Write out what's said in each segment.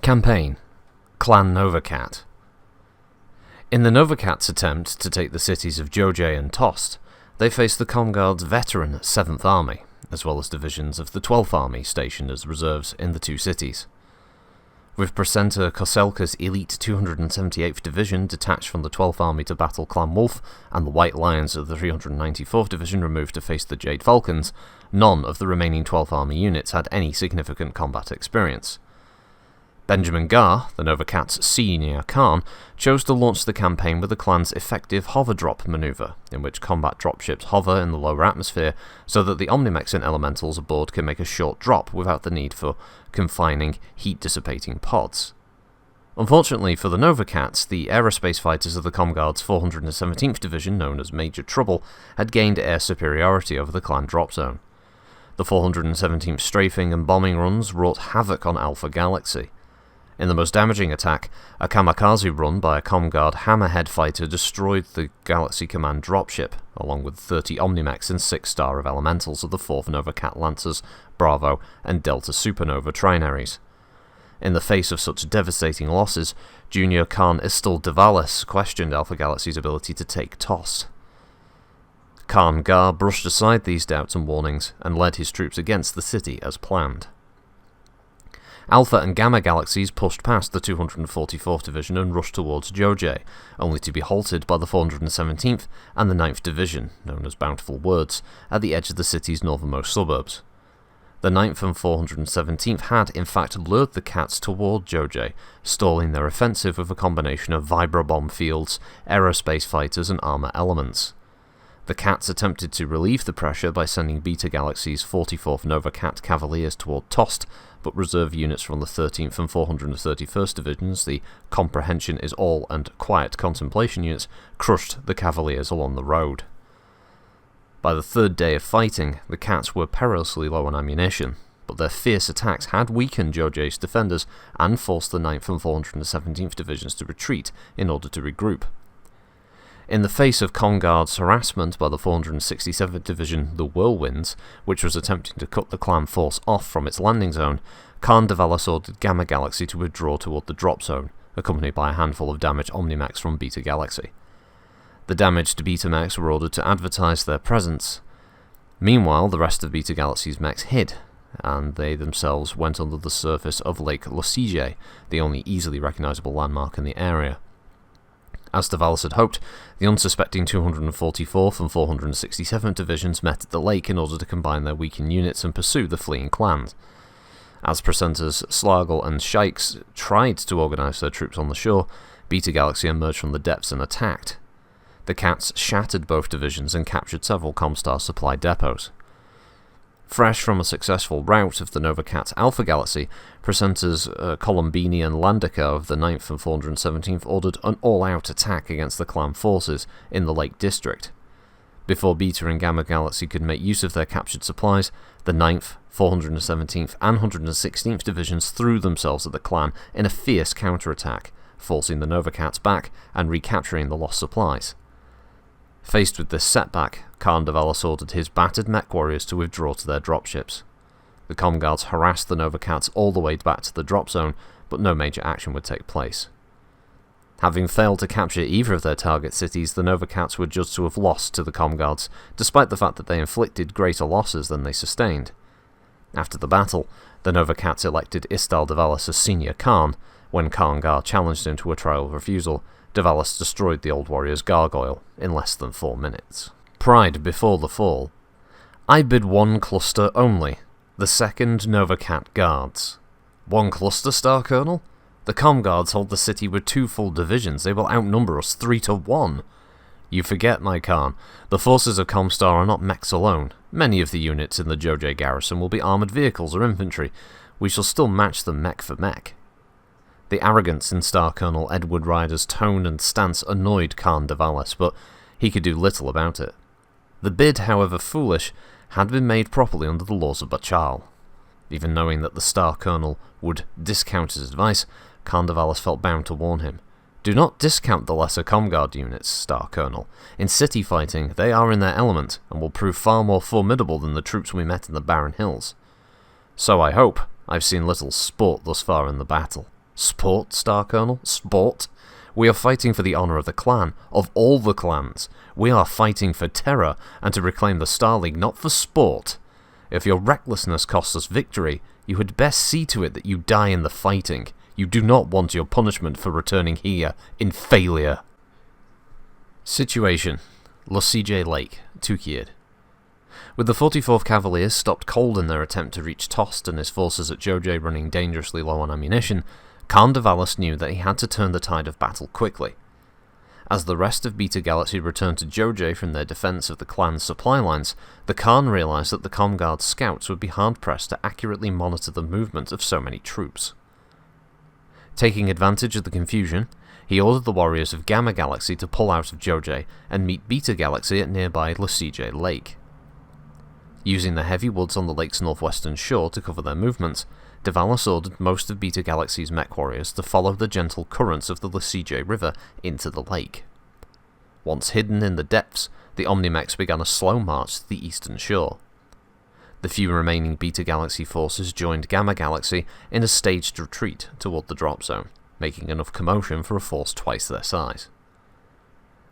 Campaign Clan Novacat. In the Novacats' attempt to take the cities of Jojay and Tost, they faced the Comguard's veteran 7th Army, as well as divisions of the 12th Army stationed as reserves in the two cities. With Presenter Koselka's elite 278th Division detached from the 12th Army to battle Clan Wolf, and the White Lions of the 394th Division removed to face the Jade Falcons, none of the remaining 12th Army units had any significant combat experience. Benjamin Gar, the Novacat's senior Khan, chose to launch the campaign with the clan's effective hover drop maneuver, in which combat dropships hover in the lower atmosphere so that the Omnimex and elementals aboard can make a short drop without the need for confining, heat-dissipating pods. Unfortunately for the Novacats, the aerospace fighters of the Comguard's 417th Division, known as Major Trouble, had gained air superiority over the clan drop zone. The 417th strafing and bombing runs wrought havoc on Alpha Galaxy. In the most damaging attack, a kamikaze run by a Comguard Hammerhead fighter destroyed the Galaxy Command dropship, along with 30 Omnimex and 6 Star of Elementals of the 4th Novacat Lancers, Bravo, and Delta Supernova Trinaries. In the face of such devastating losses, Junior Khan Istil Devalis questioned Alpha Galaxy's ability to take Tost. Khan Gar brushed aside these doubts and warnings, and led his troops against the city as planned. Alpha and Gamma Galaxies pushed past the 244th Division and rushed towards Jojay, only to be halted by the 417th and the 9th Division, known as Bountiful Words, at the edge of the city's northernmost suburbs. The 9th and 417th had, in fact, lured the Cats toward Jojay, stalling their offensive with a combination of vibrobomb fields, aerospace fighters, and armor elements. The Cats attempted to relieve the pressure by sending Beta Galaxy's 44th Novacat Cavaliers toward Tost, but reserve units from the 13th and 431st Divisions, the Comprehension is All and Quiet Contemplation units, crushed the Cavaliers along the road. By the third day of fighting, the Cats were perilously low on ammunition, but their fierce attacks had weakened Jojay's defenders and forced the 9th and 417th Divisions to retreat in order to regroup. In the face of Comguard's harassment by the 467th Division, the Whirlwinds, which was attempting to cut the clan force off from its landing zone, Khan Devalis ordered Gamma Galaxy to withdraw toward the drop zone, accompanied by a handful of damaged Omnimex from Beta Galaxy. The damaged Beta Mechs were ordered to advertise their presence. Meanwhile, the rest of Beta Galaxy's mechs hid, and they themselves went under the surface of Lake Losije, the only easily recognizable landmark in the area. As Devalis had hoped, the unsuspecting 244th and 467th Divisions met at the lake in order to combine their weakened units and pursue the fleeing clans. As Presenters Slargle and Shikes tried to organize their troops on the shore, Beta Galaxy emerged from the depths and attacked. The Cats shattered both divisions and captured several Comstar supply depots. Fresh from a successful rout of the Novacat's Alpha Galaxy, Presenters Colombini and Landica of the 9th and 417th ordered an all-out attack against the clan forces in the Lake District. Before Beta and Gamma Galaxy could make use of their captured supplies, the 9th, 417th and 116th Divisions threw themselves at the clan in a fierce counterattack, forcing the Novacats back and recapturing the lost supplies. Faced with this setback, Khan Devalis ordered his battered mech warriors to withdraw to their dropships. The Comguards harassed the Novacats all the way back to the drop zone, but no major action would take place. Having failed to capture either of their target cities, the Novacats were judged to have lost to the Comguards, despite the fact that they inflicted greater losses than they sustained. After the battle, the Novacats elected Istal Devalis as senior Khan. When Khan Gar challenged him to a trial of refusal, Devalis destroyed the old warrior's gargoyle in less than 4 minutes. Pride before the fall. I bid one cluster only, the 2nd Novacat Guards. One cluster, Star Colonel? The Comguards hold the city with 2 full divisions. They will outnumber us 3-1. You forget, my Khan. The forces of Comstar are not mechs alone. Many of the units in the Jojay garrison will be armoured vehicles or infantry. We shall still match them mech for mech. The arrogance in Star Colonel Edward Ryder's tone and stance annoyed Khan Devalis, but he could do little about it. The bid, however foolish, had been made properly under the laws of Bachal. Even knowing that the Star Colonel would discount his advice, Khan Devalis felt bound to warn him. Do not discount the lesser Comguard units, Star Colonel. In city fighting, they are in their element, and will prove far more formidable than the troops we met in the Barren Hills. So I hope. I've seen little sport thus far in the battle. Sport, Star Colonel? Sport? We are fighting for the honour of the clan, of all the clans. We are fighting for terror, and to reclaim the Star League, not for sport. If your recklessness costs us victory, you had best see to it that you die in the fighting. You do not want your punishment for returning here in failure. Situation: Lucije Lake, Tukayyid. With the 44th Cavaliers stopped cold in their attempt to reach Tost and his forces at Jojé running dangerously low on ammunition, Khan Davalos knew that he had to turn the tide of battle quickly. As the rest of Beta Galaxy returned to Jojé from their defense of the clan's supply lines, the Khan realized that the Comguard's scouts would be hard-pressed to accurately monitor the movement of so many troops. Taking advantage of the confusion, he ordered the warriors of Gamma Galaxy to pull out of Jojé and meet Beta Galaxy at nearby Lucije Lake. Using the heavy woods on the lake's northwestern shore to cover their movements, Davalos ordered most of Beta Galaxy's mech warriors to follow the gentle currents of the Lucije River into the lake. Once hidden in the depths, the Omnimechs began a slow march to the eastern shore. The few remaining Beta Galaxy forces joined Gamma Galaxy in a staged retreat toward the drop zone, making enough commotion for a force twice their size.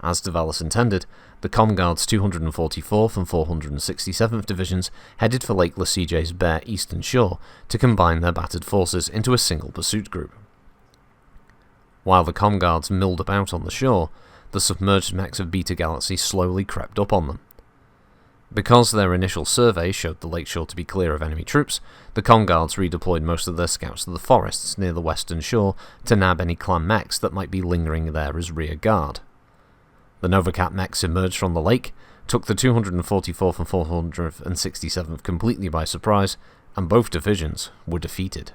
As Davalos intended, the Comguard's 244th and 467th Divisions headed for Lake Lucije's bare eastern shore to combine their battered forces into a single pursuit group. While the Comguards milled about on the shore, the submerged mechs of Beta Galaxy slowly crept up on them. Because their initial survey showed the lakeshore to be clear of enemy troops, the Comguards redeployed most of their scouts to the forests near the western shore to nab any clan mechs that might be lingering there as rear guard. The Novacat mechs emerged from the lake, took the 244th and 467th completely by surprise, and both divisions were defeated.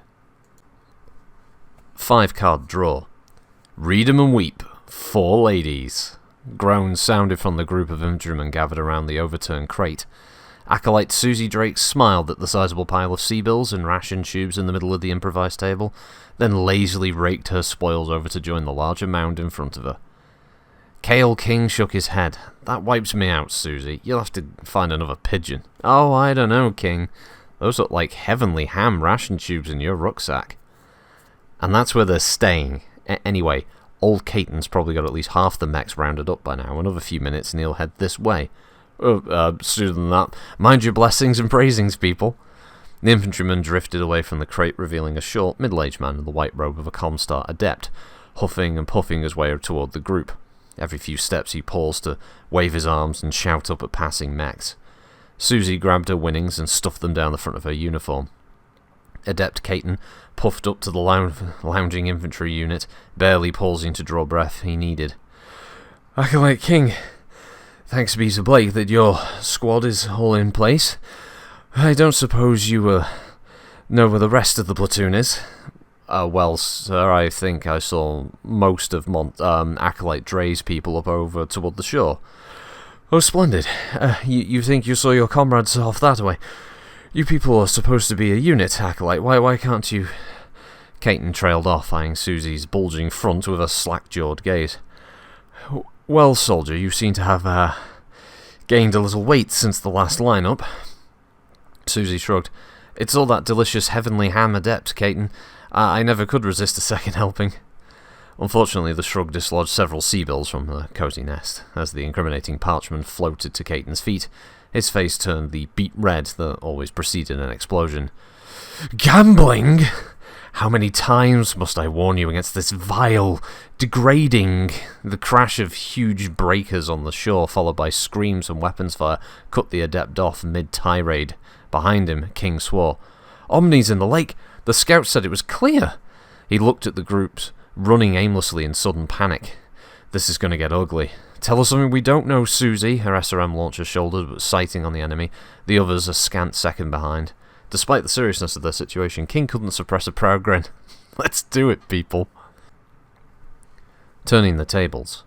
5-card draw. Read 'em and weep. 4 ladies. Groans sounded from the group of infantrymen gathered around the overturned crate. Acolyte Susie Drake smiled at the sizable pile of sea-bills and ration tubes in the middle of the improvised table, then lazily raked her spoils over to join the larger mound in front of her. Kale King shook his head. That wipes me out, Susie. You'll have to find another pigeon. Oh, I don't know, King. Those look like heavenly ham ration tubes in your rucksack. And that's where they're staying. Anyway, old Caton's probably got at least half the mechs rounded up by now. Another few minutes and he'll head this way. Sooner than that. Mind your blessings and praisings, people. The infantryman drifted away from the crate, revealing a short, middle-aged man in the white robe of a Comstar adept, huffing and puffing his way toward the group. Every few steps he paused to wave his arms and shout up at passing mechs. Susie grabbed her winnings and stuffed them down the front of her uniform. Adept Caton puffed up to the lounging infantry unit, barely pausing to draw breath he needed. Acolyte King, thanks be to Blake that your squad is all in place. I don't suppose you know where the rest of the platoon is? Well, sir, I think I saw most of Acolyte Dre's people up over toward the shore. Oh, splendid. You think you saw your comrades off that way? You people are supposed to be a unit, Acolyte. Why can't you... Caton trailed off, eyeing Susie's bulging front with a slack-jawed gaze. Well, soldier, you seem to have gained a little weight since the last line-up. Susie shrugged. It's all that delicious heavenly ham adept, Caton. I never could resist a second helping. Unfortunately, the shrug dislodged several sea-bills from the cozy nest. As the incriminating parchment floated to Caton's feet, his face turned the beet red that always preceded an explosion. Gambling? How many times must I warn you against this vile, degrading... The crash of huge breakers on the shore, followed by screams and weapons fire, cut the adept off mid-tirade. Behind him, King swore. Omni's in the lake! The scouts said it was clear! He looked at the groups, running aimlessly in sudden panic. This is going to get ugly. Tell us something we don't know, Susie, her SRM launcher shouldered, but sighting on the enemy, the others a scant second behind. Despite the seriousness of their situation, King couldn't suppress a proud grin. Let's do it, people. Turning the tables.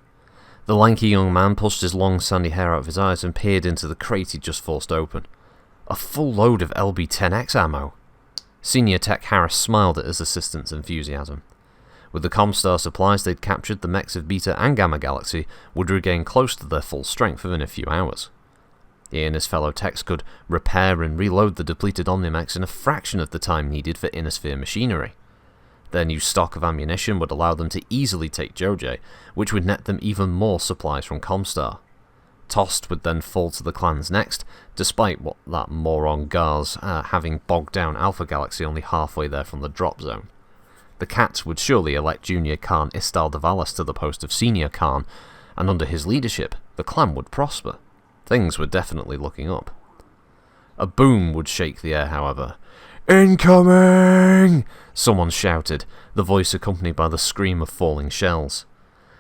The lanky young man pushed his long sandy hair out of his eyes and peered into the crate he'd just forced open. A full load of LB-10X ammo. Senior Tech Harris smiled at his assistant's enthusiasm. With the Comstar supplies they'd captured, the mechs of Beta and Gamma Galaxy would regain close to their full strength within a few hours. He and his fellow techs could repair and reload the depleted Omnimechs in a fraction of the time needed for Innosphere machinery. Their new stock of ammunition would allow them to easily take Jojay, which would net them even more supplies from Comstar. Tost would then fall to the clans next, despite what that moron Gars having bogged down Alpha Galaxy only halfway there from the drop zone. The Cats would surely elect Junior Khan Istar de Valis to the post of Senior Khan, and under his leadership, the clan would prosper. Things were definitely looking up. A boom would shake the air, however. "Incoming!" someone shouted, the voice accompanied by the scream of falling shells.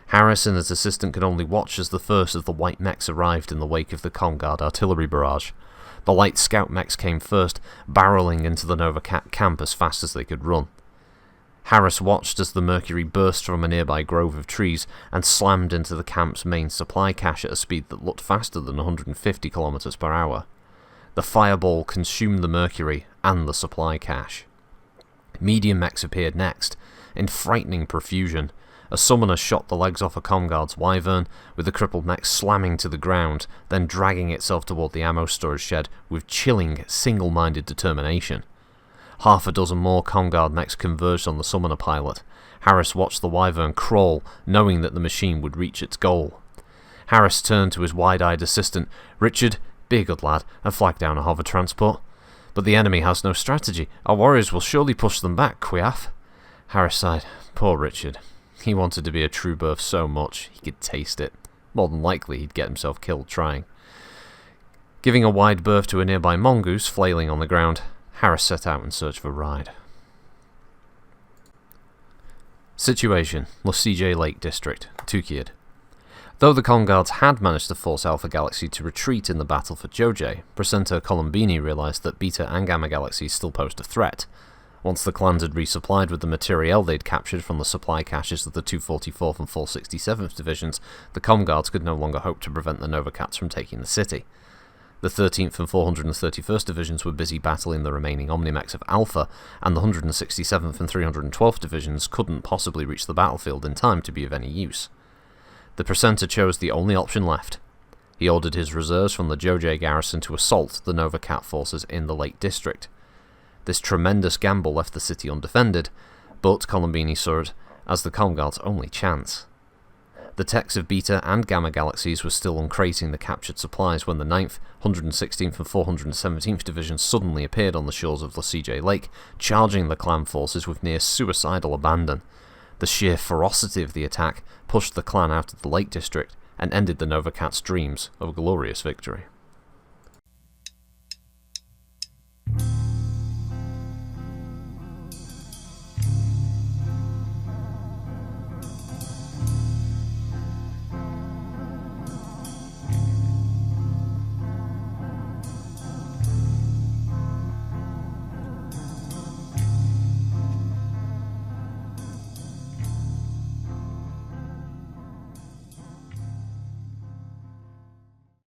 Harris and his assistant could only watch as the first of the white mechs arrived in the wake of the Comguard artillery barrage. The light scout mechs came first, barreling into the Nova Cat camp as fast as they could run. Harris watched as the Mercury burst from a nearby grove of trees and slammed into the camp's main supply cache at a speed that looked faster than 150 km per hour. The fireball consumed the Mercury and the supply cache. Medium mechs appeared next, in frightening profusion. A summoner shot the legs off a Comguard's Wyvern, with the crippled mech slamming to the ground, then dragging itself toward the ammo storage shed with chilling, single-minded determination. Half a dozen more Comguard mechs converged on the summoner pilot. Harris watched the Wyvern crawl, knowing that the machine would reach its goal. Harris turned to his wide-eyed assistant. "Richard, be a good lad, and flag down a hover transport. But the enemy has no strategy. Our warriors will surely push them back, Quiath." Harris sighed. Poor Richard. He wanted to be a true birth so much, he could taste it. More than likely he'd get himself killed trying. Giving a wide berth to a nearby mongoose flailing on the ground, Harris set out in search of a ride. Situation: Lusijay Lake District, Tukayyid. Though the Comguards had managed to force Alpha Galaxy to retreat in the battle for Jojay, Presenter Columbini realised that Beta and Gamma Galaxies still posed a threat. Once the clans had resupplied with the materiel they'd captured from the supply caches of the 244th and 467th Divisions, the Comguards could no longer hope to prevent the Nova Cats from taking the city. The 13th and 431st Divisions were busy battling the remaining Omnimechs of Alpha, and the 167th and 312th Divisions couldn't possibly reach the battlefield in time to be of any use. The Presenter chose the only option left. He ordered his reserves from the Jojay garrison to assault the Nova Cat forces in the Lake District. This tremendous gamble left the city undefended, but Columbini saw it as the Comguard's only chance. The techs of Beta and Gamma Galaxies were still uncrating the captured supplies when the 9th, 116th and 417th Divisions suddenly appeared on the shores of Lusijay Lake, charging the clan forces with near suicidal abandon. The sheer ferocity of the attack pushed the clan out of the Lake District and ended the Nova Cat's dreams of glorious victory.